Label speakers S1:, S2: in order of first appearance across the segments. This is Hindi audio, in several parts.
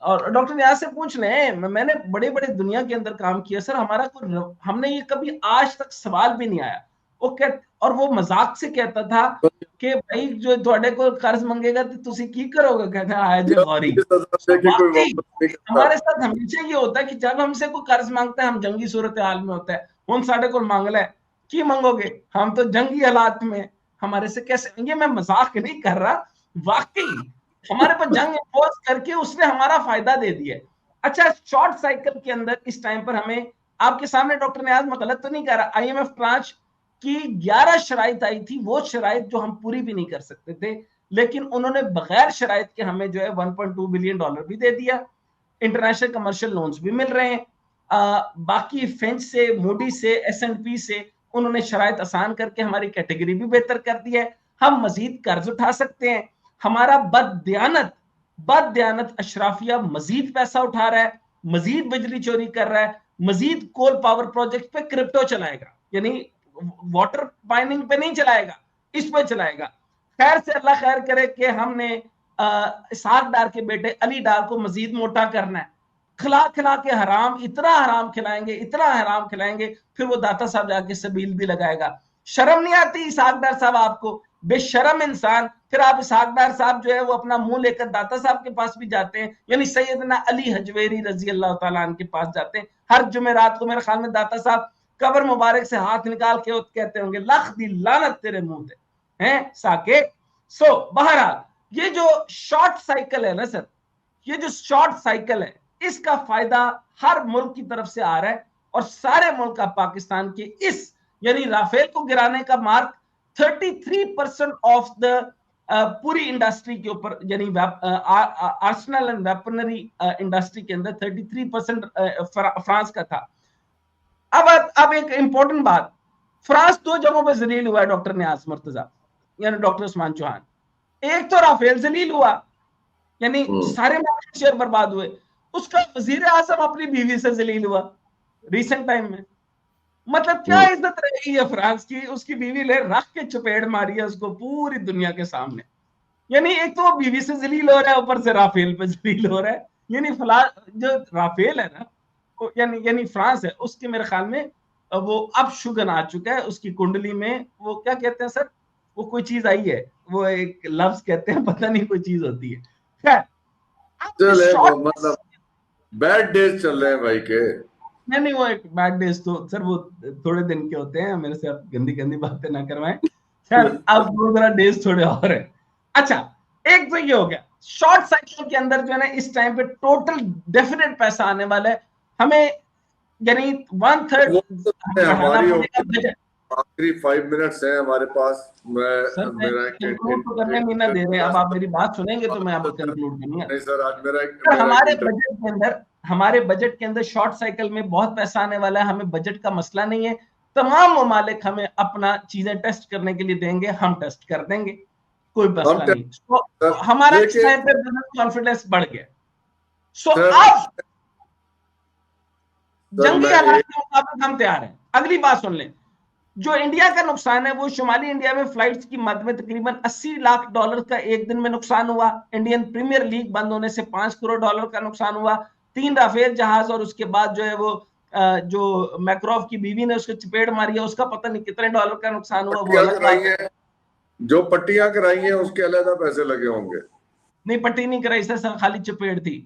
S1: और डॉक्टर नियाज से पूछ लें, मैंने बड़े बड़े दुनिया के अंदर काम किया सर, हमारा कोई, हमने ये कभी आज तक सवाल भी नहीं आया। वो कह, और वो मजाक से कहता था कि भाई जो थोड़े को कर्ज मांगेगा तो तुसी की करोगे, कहता है आए जे गौरी।
S2: कोई
S1: वाकई
S2: वापस नहीं करता।
S1: हमारे साथ हमेशा ये होता है कि जब हमसे कोई कर्ज मांगता है हम जंगी सूरत हाल में होता है, हम साढ़े को मांग ले की मांगोगे, हम तो जंगी हालात में, हमारे से कैसे, ये मैं मजाक नहीं कर रहा, वाकई हमारे पर जंग इम्पोज करके उसने हमारा फायदा दे दिया। अच्छा, शॉर्ट साइकिल के अंदर इस टाइम पर हमें, आपके सामने डॉक्टर नियाज, मैं गलत तो नहीं कह रहा, आईएमएफ ट्रांच की 11 शराइत आई थी, वो शराइत जो हम पूरी भी नहीं कर सकते थे, लेकिन उन्होंने बगैर शराइत के हमें जो है $1.2 बिलियन भी दे दिया। इंटरनेशनल कमर्शियल लोन्स भी मिल रहे हैं। बाकी फिंच से, मूडी से, S&P से उन्होंने शराइत आसान करके हमारी कैटेगरी भी बेहतर कर दी है। हम मजीद कर्ज उठा सकते हैं। हमारा बददयानत अशराफिया मजीद पैसा उठा रहा है, मजीद बिजली चोरी कर रहा है, मजीद कोल पावर प्रोजेक्ट पे क्रिप्टो चलाएगा, यानी वाटर माइनिंग पे नहीं चलाएगा, इस पे चलाएगा। खैर से अल्लाह खैर करे कि हमने इसहाक डार के बेटे अली डार को मजीद मोटा करना है, खिला खिला के हराम, इतना हराम खिलाएंगे, इतना हराम खिलाएंगे, फिर वो दाता साहब जाके सबील भी लगाएगा। शर्म नहीं आती इसहाक डार साहब आपको, बेशरम इंसान। फिर आप इसहाक डार साहब जो है वो अपना मुंह लेकर दाता साहब के पास भी जाते हैं, यानी सैयदना अली हजवेरी रजी अल्लाह तआला अन्हु के पास जाते हैं हर जुमेरात को। मेरे ख्याल में दाता साहब कब्र मुबारक से हाथ निकाल के कहते होंगे लख दी लानत तेरे मुंह पे हैं साके। सो बहरहाल ये जो शॉर्ट साइकिल है ना सर, ये जो शॉर्ट साइकिल है, इसका फायदा हर मुल्क की तरफ से आ रहा है, और सारे मुल्क का पाकिस्तान के इस, यानी राफेल को गिराने का मार्क 33% ऑफ द पूरी इंडस्ट्री के ऊपर, यानी आर्सनल एंड वेपनरी इंडस्ट्री के अंदर 33% फ्रांस का था। अब एक इंपॉर्टेंट बात, फ्रांस दो जगहों पर जलील हुआ है डॉक्टर नियाज मुर्तजा, यानी डॉक्टर उस्मान चौहान। एक तो राफेल जलील हुआ, यानी सारे मार्केट शेयर बर्बाद हुए। उसका वजीर आजम अपनी बीवी से जलील हुआ रिसेंट टाइम में। मतलब क्या इज्जत रही है फ्रांस की, उसकी बीवी ले रख के चपेट मारी है उसको पूरी दुनिया के सामने। यानी एक तो वो बीवी से जलील हो रहा है, ऊपर से राफेल पे जलील हो रहा है। यानी जो राफेल है ना, यानी फ्रांस है, उसके मेरे ख्याल में वो अब शुगन आ चुका है उसकी कुंडली में। वो क्या कहते हैं सर, वो कोई चीज आई है, वो एक लफ्ज कहते हैं, पता नहीं कोई चीज होती है। खैर
S2: चले मतलब बैड डेज चल रहे हैं भाई के।
S1: नहीं, वो एक बैड डेज तो सर वो थोड़े दिन के होते हैं, मेरे से आप गंदी गंदी बातें ना करवाएं। खैर अब वो जरा डेज थोड़े और है। अच्छा, एक तो ये हो गया शॉर्ट साइकिल के अंदर जो है ना, इस टाइम पे टोटल डेफिनेट पैसा आने वाला है हमें, यानी 1/3 बढ़ाना
S2: हमारी
S1: पड़ेगा बजट।
S2: आखिरी 5 मिनट्स हैं हमारे पास।
S1: सर मैं
S2: मेरा
S1: कंक्लूड तो करने नहीं ना दे रहे, अब आप मेरी बात सुनेंगे तो मैं अब कंक्लूड करूंगा।
S2: नहीं सर, आज मेरा
S1: सर
S2: एक इंटरव्यू।
S1: हमारे बजट के अंदर शॉर्ट साइकिल में बहुत पैसा आने वाला है, हमें बजट का मसला नहीं है। तमाम ममालिक हमें अपना चीजें टेस्ट करने के लिए देंगे, हम टेस्ट कर देंगे, कोई मसला नहीं। तो हमारा इस
S2: देखिए
S1: टाइम पे बिजनेस कॉन्फिडेंस बढ़ गया। सो
S2: सर,
S1: अब
S2: सर
S1: जंगी
S2: मैं
S1: हालात
S2: एक
S1: के मुताबिक हम तैयार हैं। अगली बात सुन लें, जो इंडिया का नुकसान है वो शुमाली इंडिया में फ्लाइट्स की मद में तकरीबन $80 लाख का एक दिन में नुकसान हुआ। इंडियन प्रीमियर लीग बंद होने से $5 करोड़ का नुकसान हुआ। 3 राफेल जहाज, और उसके बाद जो है वो जो मैक्रोफ की बीवी ने उसको चपेट मारी है, उसका पता नहीं कितने डॉलर का नुकसान हुआ, वो
S2: पट्टियां
S1: अलग
S2: कराई
S1: बात है।
S2: हैं, जो पट्टियां कराई हैं उसके अलग पैसे लगे होंगे।
S1: नहीं, पट्टी नहीं कराई सर, खाली चपेट थी।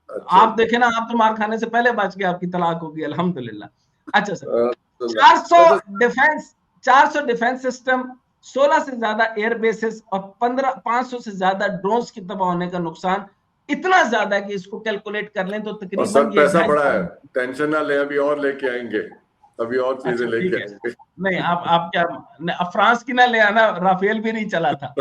S2: अच्छा
S1: आप देखे ना, आप तो मार खाने से पहले बच गए, आपकी तलाक होगी अल्हम्दुलिल्लाह। अच्छा सर,
S2: तो
S1: 400
S2: तो
S1: डिफेंस 400 डिफेंस सिस्टम, 16 से ज्यादा एयर बेसिस और 500 से ज्यादा ड्रोन्स की तबाह होने का नुकसान इतना ज्यादा है कि इसको कैलकुलेट कर लें तो
S2: और सर
S1: तकरीबन ये
S2: पैसा बड़ा है,
S1: 2.5।
S2: टेंशन ना ले, अभी और लेके आएंगे, अभी और चीजें
S1: अच्छा ठीक
S2: लेके
S1: है,
S2: आएंगे।
S1: नहीं आप क्या, फ्रांस की ना ले आना, राफेल भी नहीं चला था।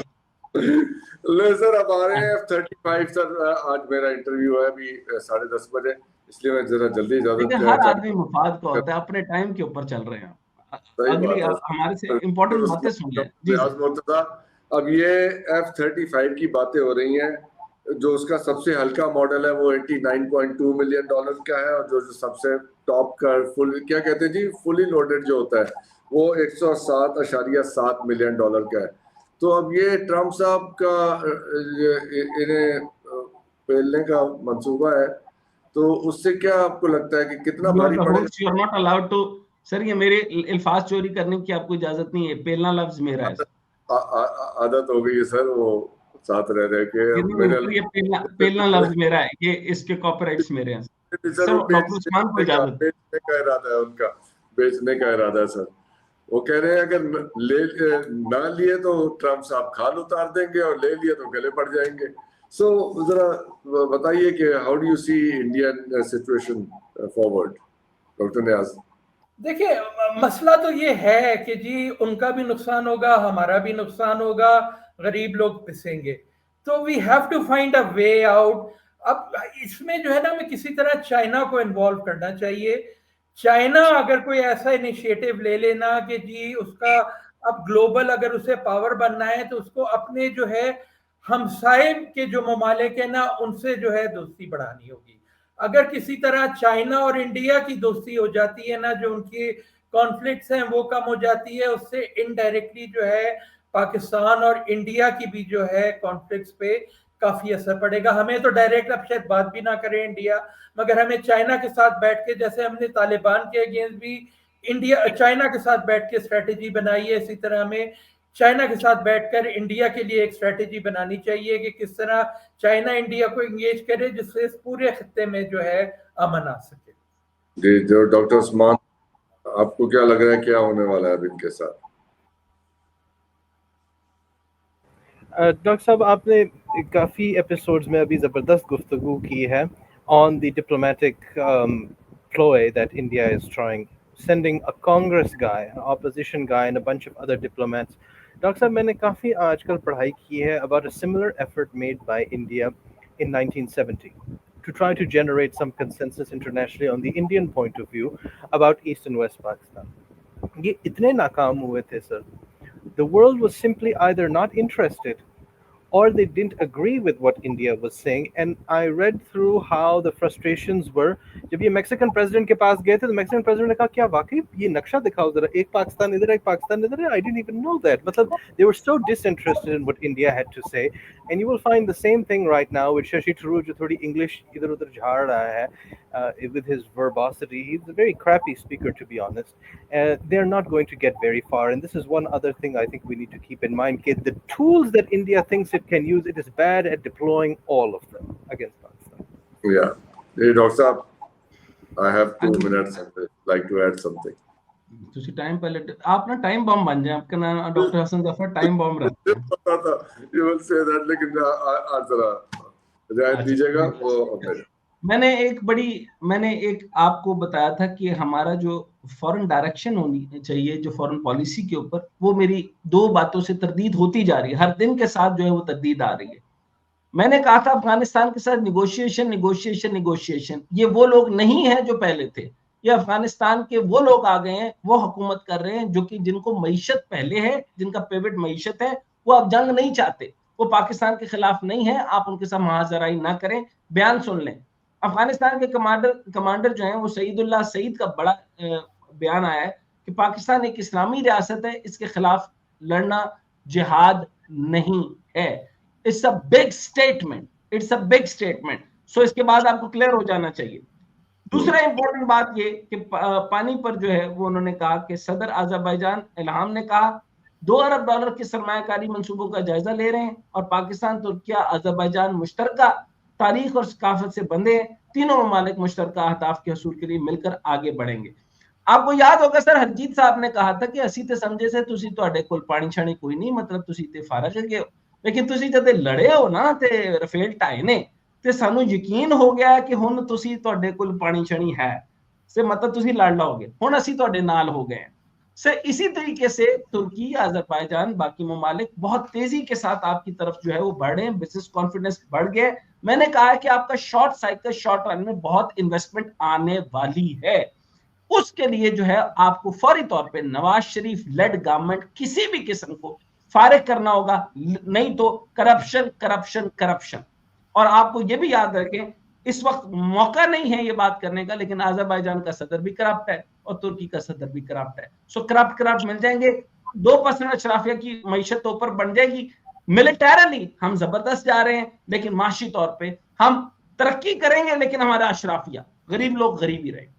S2: ले सर, हमारे F-35 सर, आज मेरा इंटरव्यू है अभी 10:30 बजे, इसलिए मैं जरा जल्दी
S1: देखिए
S2: इजाजत
S1: हर आदमी
S2: चाहता
S1: मुफाद का
S2: हूँ।
S1: होता है, अपने टाइम के ऊपर चल रहे हैं।
S2: सही
S1: अगली
S2: बात है
S1: हमारे से
S2: सर।
S1: इंपॉर्टेंट बातें सुन लें जी सर।
S2: मुर्तजा, अब ये F-35 की बातें हो रही हैं। जो उसका सबसे हल्का मॉडल है वो $89.2 मिलियन का है, और जो सबसे टॉप का फुल, क्या कहते हैं जी, फुली लोडेड जो होता है, वो $107.7 मिलियन का है। तो अब ये ट्रम्प साहब का इन्हें पेलने का मंसूबा है, तो उससे क्या आपको लगता है कि कितना भारी पड़ेगा?
S1: You are not allowed to, sir ये मेरे अल्फाज चोरी करने की आपको इजाजत नहीं है, पेलना लफ्ज मेरा है।
S2: आदत हो गई है सर, वो साथ रह रहे के
S1: ये पेलना लफ्ज मेरा है, ये इसके कॉपीराइट्स मेरे हैं सर। डॉक्टर उस्मान को इजाजत,
S2: बेचने का इरादा है उनका, बेचने का इरादा है सर। वो कह रहे हैं अगर ना लिए तो ट्रम्प साहब खाल उतार देंगे और ले लिए तो गले पड़ जाएंगे। सो जरा बताइए कि how do you see Indian situation forward, doctor नियाज?
S3: देखिए, मसला तो ये है कि जी उनका भी नुकसान होगा, हमारा भी नुकसान होगा, गरीब लोग पिसेंगे, तो we have to find a way out. अब इसमें जो है ना, हमें किसी तरह चाइना को इन्वॉल्व करना चाहिए। चाइना अगर कोई ऐसा इनिशिएटिव ले लेना कि जी उसका अब ग्लोबल अगर उसे पावर बनना है, तो उसको अपने जो है हमसाए के जो ममालिक है ना, उनसे जो है दोस्ती बढ़ानी होगी। अगर किसी तरह चाइना और इंडिया की दोस्ती हो जाती है ना, जो उनकी कॉन्फ्लिक्ट्स हैं वो कम हो जाती है, उससे इनडायरेक्टली जो है पाकिस्तान और इंडिया की भी जो है कॉन्फ्लिक्ट्स पे काफी असर पड़ेगा। हमें तो डायरेक्ट अब शायद बात भी ना करें इंडिया, मगर हमें चाइना के साथ बैठ के, जैसे हमने तालिबान के अगेंस्ट भी इंडिया चाइना के साथ बैठ के स्ट्रेटेजी बनाई है, इसी तरह हमें चाइना के साथ बैठकर इंडिया के लिए एक स्ट्रेटेजी बनानी चाहिए कि किस तरह चाइना इंडिया को एंगेज करे, जिससे इस पूरे खत्ते में जो है अमन आ सके।
S2: जी, जो डॉक्टर उस्मान, आपको क्या लग रहा है क्या होने वाला है अब इनके साथ?
S4: डॉक्टर साहब, आपने काफ़ी एपिसोड्स में अभी ज़बरदस्त गुफ्तगू की है on the diplomatic ploy that India is trying, sending a Congress guy, an opposition guy, and a bunch of other diplomats. Doctor साहब, मैंने काफ़ी आजकल पढ़ाई की है about a similar effort made by India in 1970 to try to generate some consensus internationally on the Indian point of view about East and West Pakistan. ये इतने नाकाम हुए थे sir. The world was simply either not interested or they didn't agree with what India was saying. And I read through how the frustrations were. जब ये मैक्सिकन प्रेसिडेंट के पास गए थे तो मैक्सिकन प्रेसिडेंट ने कहा, क्या वाकई ये नक्शा दिखाओ जरा, एक पाकिस्तान इधर एक पाकिस्तान इधर है? I didn't even know that. मतलब they were so disinterested in what India had to say. And you will find the same thing right now with Shashi Tharoor, जो थोड़ी English इधर उधर झाड़ रहा है with his verbosity. He's a very crappy speaker, to be honest. They're not going to get very far. And this is one other thing I think we need to keep in mind. The tools that India thinks it can use, it is bad at deploying all of them against Pakistan.
S2: Yeah. Hey, Dr. Saab, I have 2 minutes and I'd like to add something.
S1: ਤੁਸੀਂ ਟਾਈਮ ਪਹਿਲੇ आप ना टाइम बम बन जाए, आपका नाम doctor Hasan Zafar time bomb रहता है।
S2: पता था you will say that, लेकिन आज जरा रियायत दीजिएगा। वो
S1: मैंने एक आपको बताया था कि हमारा जो फॉरेन डायरेक्शन होनी चाहिए, जो फॉरेन पॉलिसी के ऊपर, वो मेरी 2 बातों से तरदीद होती जा रही है, हर दिन के साथ जो है वो तरदीद आ रही है। मैंने कहा था अफगानिस्तान के साथ निगोशिएशन, ये वो लोग नहीं है जो पहले थे, ये अफगानिस्तान के वो लोग आ गए हैं, वो हुकूमत कर रहे हैं जो कि जिनको मईशत पहले है, जिनका पेविट मईशत है, वो अब जंग नहीं चाहते, वो पाकिस्तान के खिलाफ नहीं है। आप उनके साथ महाजराई ना करें, बयान सुन लें। अफगानिस्तान के कमांडर जो हैं वो सईदुल्लाह सईद का बड़ा बयान आया है कि पाकिस्तान एक इस्लामी रियासत है, इसके खिलाफ लड़ना जिहाद नहीं है। इट्स अ बिग स्टेटमेंट, सो इसके बाद आपको क्लियर हो जाना चाहिए। दूसरा इंपॉर्टेंट बात ये कि पानी पर जो है वो उन्होंने कहा कि सदर अज़रबैजान इल्हाम ने कहा $2 अरब के सरमायाकारी मंसूबों का जायजा ले रहे हैं और पाकिस्तान, तुर्किया, अज़रबैजान मुश्तरका तारीख और सकाफत से बंधे हैं। तीनों ममालिक मुश्तरका अहदाफ के हसूल के लिए मिलकर आगे बढ़ेंगे। आपको याद होगा सर, हरजीत साहब ने कहा था कि असी ते समझे से तुसी तुहाडे कोल पानी छानी कोई नहीं, मतलब तुसी ते फारग गए हो, लेकिन तुसी जदे लड़े हो ना ते रफेल ढाए ने ते सानू यकीन हो गया कि हुण तुसी तुहाडे कोल पानी छानी है, से मतलब तुसी लड़ लोगे, हुण असी तुहाडे नाल हो गए। से इसी तरीके से तुर्की, अज़रबैजान, बाकी ममालिक बहुत तेजी के साथ आपकी तरफ जो है वो बढ़ रहे हैं, बिजनेस कॉन्फिडेंस बढ़ गया। मैंने कहा कि आपका शॉर्ट साइकिल, शॉर्ट रन में बहुत इन्वेस्टमेंट आने वाली है। उसके लिए जो है आपको फौरी तौर पे नवाज शरीफ लेड गवर्नमेंट किसी भी किस्म को फारिग करना होगा, नहीं तो करप्शन। और आपको ये भी याद रखें, इस वक्त मौका नहीं है ये बात करने का, लेकिन अज़रबैजान का सदर भी करप्ट है और तुर्की का सदर भी करप्ट है। सो करप्ट मिल जाएंगे। 2% अशराफिया की मईशत ऊपर बन जाएगी। मिलिटरली हम जबरदस्त जा रहे हैं, लेकिन माशी तौर पे हम तरक्की करेंगे लेकिन हमारा अशराफिया, गरीब लोग गरीब ही रहेंगे।